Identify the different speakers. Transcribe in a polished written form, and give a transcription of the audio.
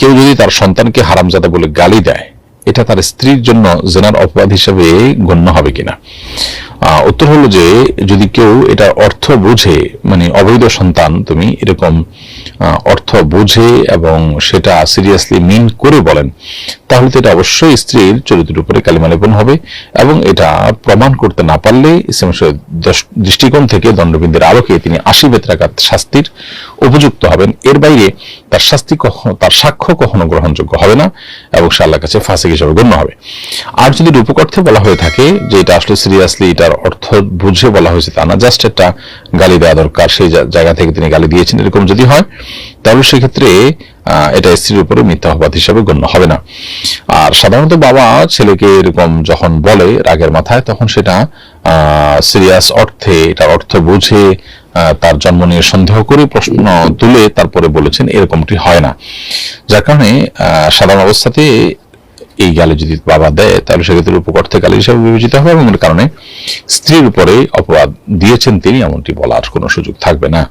Speaker 1: কেউ যদি তার সন্তানকে হারামজাদা বলে গালি দেয়, এটা তার স্ত্রীর জন্য জেনার অপবাদ হিসেবে গণ্য হবে কিনা? উত্তর হলো যে যদি কেউ এটা অর্থ বুঝে, মানে অবৈধ সন্তান তুমি এরকম অর্থ বুঝে এবং সেটা সিরিয়াসলি মিন করে বলেন, তাহলে তো এটা অবশ্যই স্ত্রীর চরিত্রের উপরে কালিমা লেপন হবে এবং এটা প্রমাণ করতে না পারলে ইসলামের দৃষ্টিকোণ থেকে দণ্ডবিধির আলোকে তিনি 80 বেত্রাঘাত শাস্তির উপযুক্ত হবেন। এর বাইরে তার শাস্তি তার সাক্ষ্য কখনো গ্রহণযোগ্য হবে না এবং সে আল্লাহর কাছে ফাসিক হিসেবে গণ্য হবে। আর যদি রূপক অর্থে বলা হয়ে থাকে যে এটা আসলে সিরিয়াসলি এটার অর্থ বুঝে বলা হয়েছে তা না, জাস্ট একটা গালি দেওয়া দরকার, সেই জায়গা থেকে তিনি গালি দিয়েছেন, এরকম যদি হয় তাহলে সেক্ষেত্রে এটা স্ত্রীর উপরে মিথ্যা অপবাদ হিসাবে গণ্য হবে না। আর সাধারণত বাবা ছেলেকে এরকম যখন বলে রাগের মাথায়, তখন সেটা সিরিয়াস অর্থে, এটার অর্থ বুঝে তার জন্ম নিয়ে সন্দেহ করে প্রশ্ন তুলে তারপরে বলেছেন, এরকমটি হয় না। যার কারণে সাধারণ অবস্থাতে এই গালি যদি বাবা দেয় তাহলে সেক্ষেত্রে রূপক অর্থে গালি হিসাবে বিবেচিত হবে এবং এর কারণে স্ত্রীর উপরে অপবাদ দিয়েছেন তিনি এমনটি বলার কোনো সুযোগ থাকবে না।